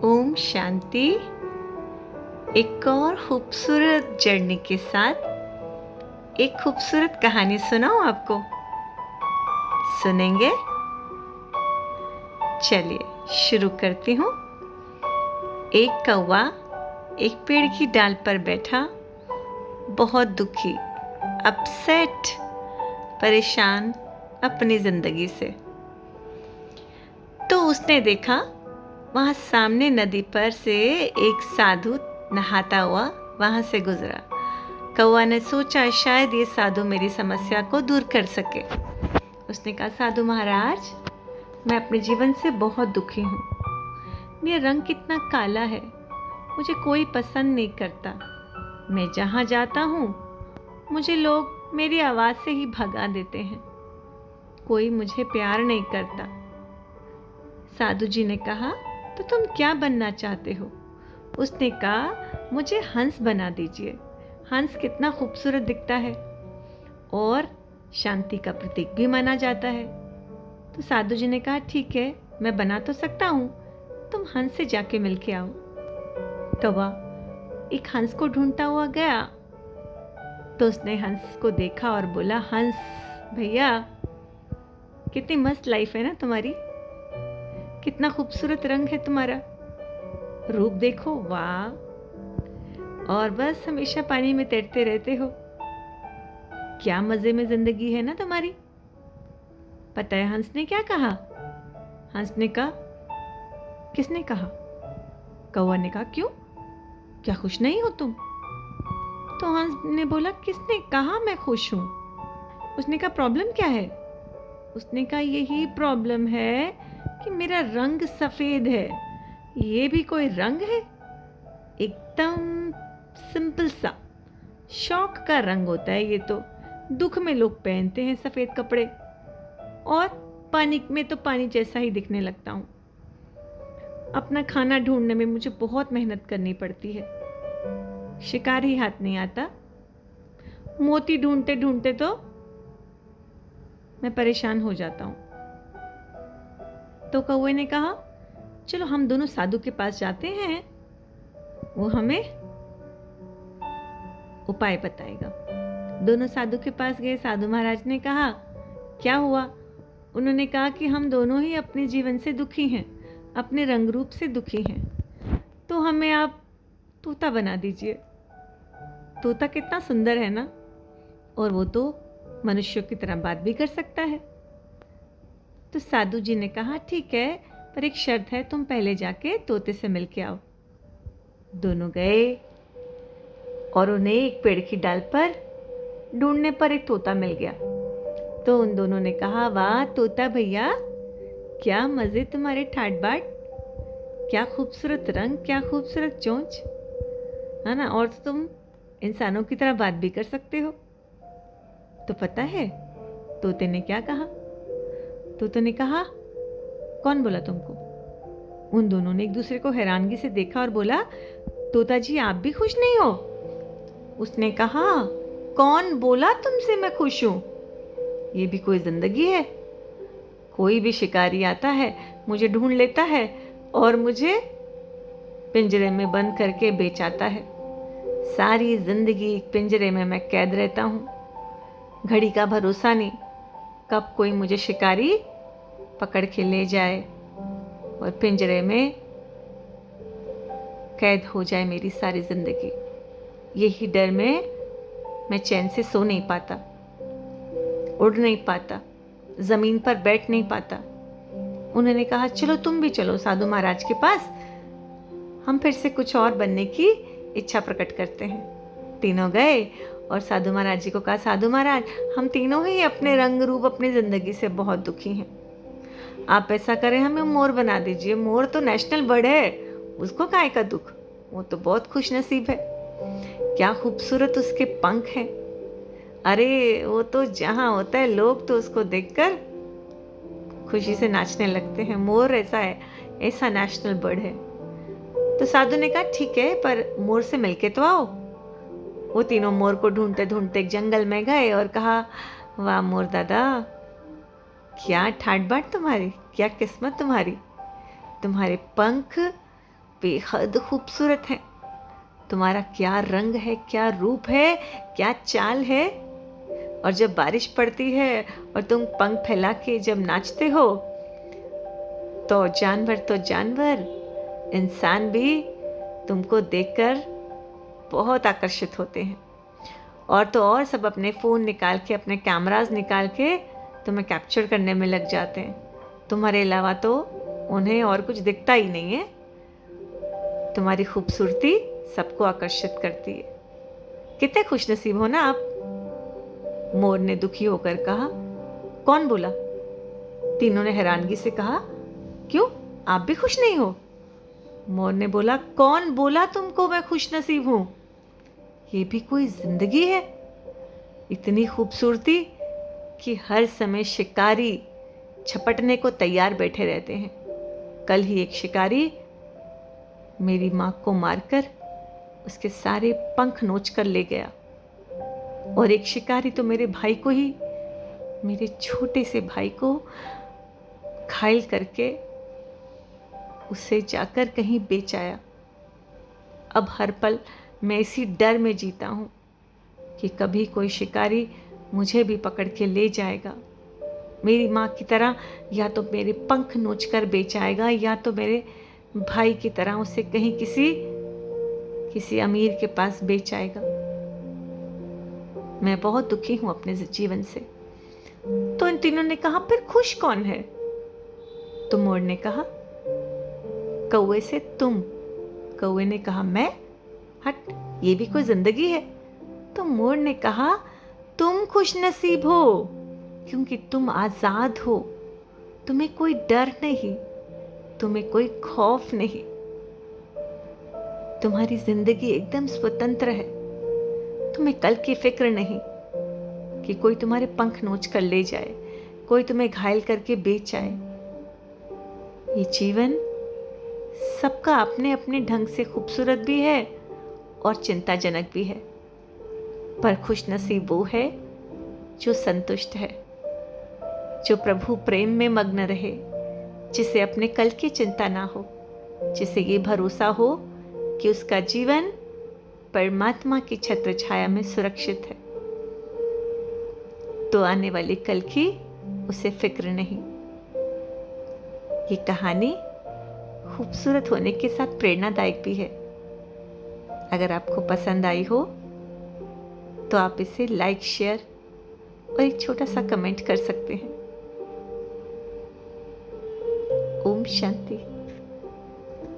ओम शांति। एक और खूबसूरत जर्नी के साथ एक खूबसूरत कहानी सुनाऊं आपको? सुनेंगे? चलिए शुरू करती हूँ। एक कौवा एक पेड़ की डाल पर बैठा, बहुत दुखी, अपसेट, परेशान अपनी जिंदगी से। तो उसने देखा वहाँ सामने नदी पर से एक साधु नहाता हुआ वहाँ से गुजरा। कौवा ने सोचा शायद ये साधु मेरी समस्या को दूर कर सके। उसने कहा, साधु महाराज, मैं अपने जीवन से बहुत दुखी हूँ। मेरा रंग कितना काला है, मुझे कोई पसंद नहीं करता। मैं जहाँ जाता हूँ मुझे लोग मेरी आवाज़ से ही भगा देते हैं। कोई मुझे प्यार नहीं करता। साधु जी ने कहा, तो तुम क्या बनना चाहते हो? उसने कहा, मुझे हंस बना दीजिए। हंस कितना खूबसूरत दिखता है और शांति का प्रतीक भी माना जाता है। तो साधु जी ने कहा, ठीक है, मैं बना तो सकता हूँ, तुम हंस से जाके मिल के आओ। कौवा एक हंस को ढूंढता हुआ गया तो उसने हंस को देखा और बोला, हंस भैया, कितनी मस्त लाइफ है ना तुम्हारी, कितना खूबसूरत रंग है तुम्हारा, रूप देखो, वाह, और बस हमेशा पानी में तैरते रहते हो। क्या मजे में जिंदगी है ना तुम्हारी। पता है हंस ने क्या कहा? हंस ने कहा, किसने कहा? कौवा ने कहा, क्यों, क्या खुश नहीं हो तुम? तो हंस ने बोला, किसने कहा मैं खुश हूं? उसने कहा, प्रॉब्लम क्या है? उसने कहा, यही प्रॉब्लम है कि मेरा रंग सफेद है। ये भी कोई रंग है? एकदम सिंपल सा शौक का रंग होता है ये तो। दुख में लोग पहनते हैं सफेद कपड़े, और पानी में तो पानी जैसा ही दिखने लगता हूँ। अपना खाना ढूंढने में मुझे बहुत मेहनत करनी पड़ती है, शिकार ही हाथ नहीं आता। मोती ढूंढते ढूंढते तो मैं परेशान हो जाता हूँ। तो कौवे ने कहा, चलो हम दोनों साधु के पास जाते हैं, वो हमें उपाय बताएगा। दोनों साधु के पास गए। साधु महाराज ने कहा, क्या हुआ? उन्होंने कहा कि हम दोनों ही अपने जीवन से दुखी हैं, अपने रंग रूप से दुखी हैं, तो हमें आप तोता बना दीजिए। तोता कितना सुंदर है ना, और वो तो मनुष्यों की तरह बात भी कर सकता है। तो साधु जी ने कहा, ठीक है, पर एक शर्त है, तुम पहले जाके तोते से मिल के आओ। दोनों गए और उन्हें एक पेड़ की डाल पर ढूंढने पर एक तोता मिल गया। तो उन दोनों ने कहा, वाह तोता भैया, क्या मजे तुम्हारे ठाट बाट, क्या खूबसूरत रंग, क्या खूबसूरत चोंच है ना, और तो तुम इंसानों की तरह बात भी कर सकते हो। तो पता है तोते ने क्या कहा? तोते ने कहा, कौन बोला तुमको? उन दोनों ने एक दूसरे को हैरानगी से देखा और बोला, तोता जी आप भी खुश नहीं हो? उसने कहा, कौन बोला तुमसे मैं खुश हूं? ये भी कोई जिंदगी है? कोई भी शिकारी आता है, मुझे ढूंढ लेता है और मुझे पिंजरे में बंद करके बेच आता है। सारी जिंदगी पिंजरे में मैं कैद रहता हूँ। घड़ी का भरोसा नहीं, कब कोई मुझे शिकारी पकड़ के ले जाए और पिंजरे में कैद हो जाए मेरी सारी जिंदगी। यही डर में मैं चैन से सो नहीं पाता, उड़ नहीं पाता, जमीन पर बैठ नहीं पाता। उन्होंने कहा, चलो तुम भी चलो साधु महाराज के पास, हम फिर से कुछ और बनने की इच्छा प्रकट करते हैं। तीनों गए और साधु महाराज जी को कहा, साधु महाराज, हम तीनों ही अपने रंग रूप अपनी जिंदगी से बहुत दुखी हैं। आप ऐसा करें, हमें मोर बना दीजिए। मोर तो नेशनल बर्ड है, उसको काहे का दुख, वो तो बहुत खुश नसीब है। क्या खूबसूरत उसके पंख हैं। अरे वो तो जहाँ होता है लोग तो उसको देखकर खुशी से नाचने लगते हैं। मोर ऐसा है, ऐसा नेशनल बर्ड है। तो साधु ने कहा, ठीक है, पर मोर से मिलके तो आओ। वो तीनों मोर को ढूंढते ढूंढते एक जंगल में गए और कहा, वाह मोर दादा, क्या ठाट बाट तुम्हारी, क्या किस्मत तुम्हारी, तुम्हारे पंख बेहद खूबसूरत हैं। तुम्हारा क्या रंग है, क्या रूप है, क्या चाल है। और जब बारिश पड़ती है और तुम पंख फैला के जब नाचते हो तो जानवर इंसान भी तुमको देखकर बहुत आकर्षित होते हैं। और तो और सब अपने फ़ोन निकाल के, अपने कैमरास निकाल के तुम्हें कैप्चर करने में लग जाते हैं। तुम्हारे अलावा तो उन्हें और कुछ दिखता ही नहीं है। तुम्हारी खूबसूरती सबको आकर्षित करती है। कितने खुशनसीब हो ना आप। मोर ने दुखी होकर कहा। कौन बोला? तीनों ने हैरानगी से कहा। क्यों, आप भी खुश नहीं हो? मोर ने बोला, कौन बोला तुमको मैं खुशनसीब हूं? ये भी कोई जिंदगी है? इतनी खूबसूरती कि हर समय शिकारी झपटने को तैयार बैठे रहते हैं। कल ही एक शिकारी मेरी मां को मारकर उसके सारे पंख नोच कर ले गया। और एक शिकारी तो मेरे भाई को ही, मेरे छोटे से भाई को घायल करके उसे जाकर कहीं बेच आया। अब हर पल मैं इसी डर में जीता हूं कि कभी कोई शिकारी मुझे भी पकड़ के ले जाएगा, मेरी माँ की तरह या तो मेरे पंख नोच कर बेच आएगा या तो मेरे भाई की तरह उसे कहीं किसी अमीर के पास बेच आएगा। मैं बहुत दुखी हूं अपने जीवन से। तो इन तीनों ने कहा, फिर खुश कौन है? तो मोर ने कहा, कौवे से तुम। कौवे ने कहा, मैं? हट, ये भी कोई जिंदगी है? तो मोर ने कहा, तुम खुशनसीब हो क्योंकि तुम आजाद हो। तुम्हें कोई डर नहीं, तुम्हें कोई खौफ नहीं। तुम्हारी जिंदगी एकदम स्वतंत्र है। तुम्हें कल की फिक्र नहीं कि कोई तुम्हारे पंख नोच कर ले जाए, कोई तुम्हें घायल करके बेच आए। ये जीवन सबका अपने अपने ढंग से खूबसूरत भी है और चिंताजनक भी है। पर खुशनसीब वो है जो संतुष्ट है, जो प्रभु प्रेम में मग्न रहे, जिसे अपने कल की चिंता ना हो, जिसे ये भरोसा हो कि उसका जीवन परमात्मा की छत्र छाया में सुरक्षित है। तो आने वाले कल की उसे फिक्र नहीं। ये कहानी खूबसूरत होने के साथ प्रेरणादायक भी है। अगर आपको पसंद आई हो तो आप इसे लाइक, शेयर और एक छोटा सा कमेंट कर सकते हैं। ओम शांति।